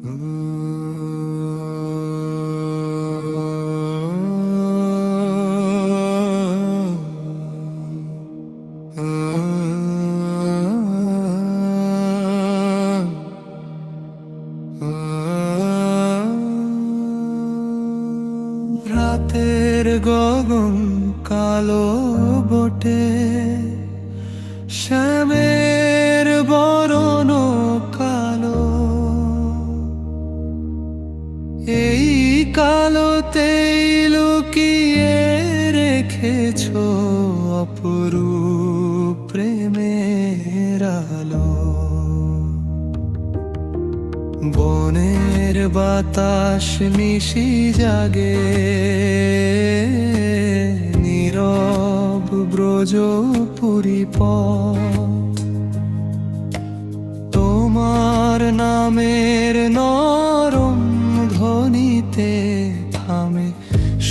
রাতের গগন কালো বটে, শ্যামের বরণ কালো। এই কালোতেই লুকিয়ে রেখেছ অপরূপ প্রেমের আলো। বনের বাতাস মিশি জাগে, নীরব ব্রজপুরী পথ। তোমার নামের নরম ধ্বনিতে থামে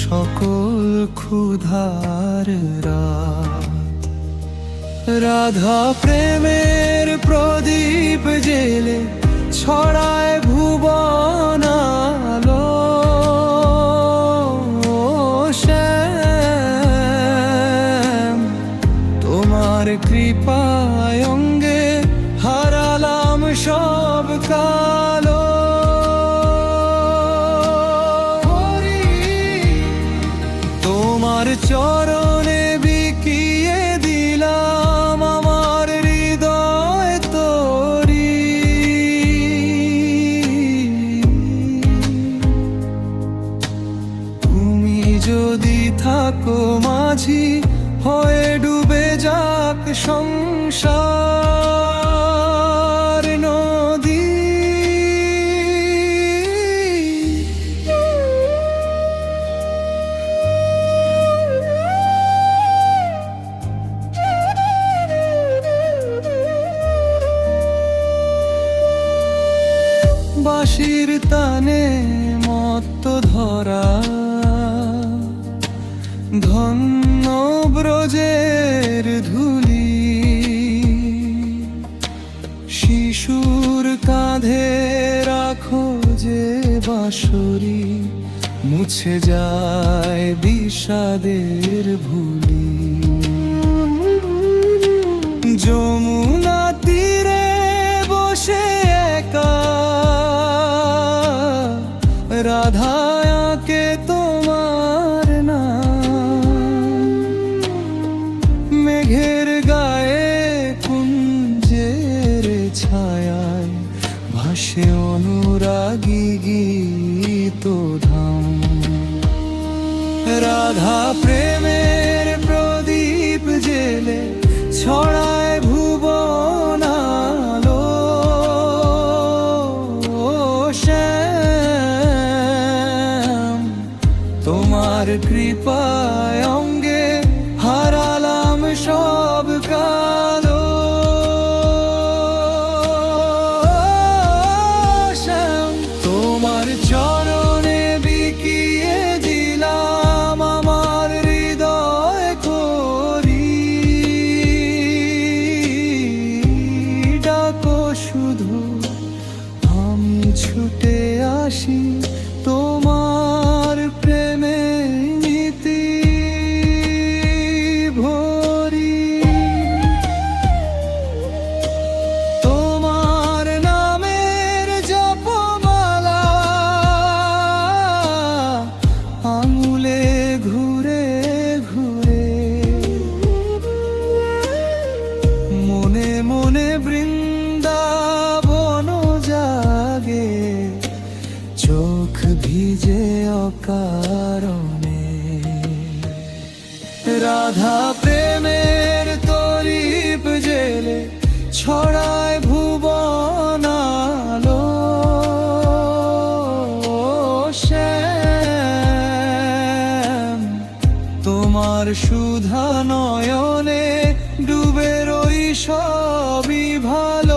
সকল ক্ষুধার রাত। রাধা প্রেমের প্রদীপ জেলে ছড়ায় ভুবন আলো। শ্যাম, তোমার কৃপায় অঙ্গে হারালাম সব কালো। তোমার চরণে বিকিয়ে দিলাম আমার হৃদয় তোরি। তুমি যদি থাকো মাঝি হয়ে ডুবে যাক সংসার নদী। বাঁশির তানে মত্ত ধরা, ধন্য ব্রজের ধুলি। শিশুর কাঁধে রাখো যে বাঁশরি, মুছে যায় বিষাদের ভুলি। যমুনা তীরে বসে একা রাধায়াকে তোমার নাম। মেঘের গায়ে কুঞ্জের ছায়ায় ভাসে অনুরাগী গীত ধাম। রাধা প্রেমের প্রদীপ জেলে ছড়ায় ভুবন আলো। শ্যাম, তোমার কৃপায় অঙ্গে হারালাম সব কালো। শ্যাম, তোমার চরণে বিকিয়ে দিলাম আমার হৃদয় করি। ডাকো শুধু, আমি ছুটে আসি তোমার প্রেমে নীতি ভরি। তোমার নামের জপমালা আঙুলে ঘুরে ঘুরে, মনে মনে বৃন্দাবন জাগে। চোখ ভিজে অকারণে, রাধা প্রেমের তরিপ জেলে ছড়ায় ভুবন আলো। শ্যাম, তোমার সুধা নয়নে ডুবে রই সবই ভালো।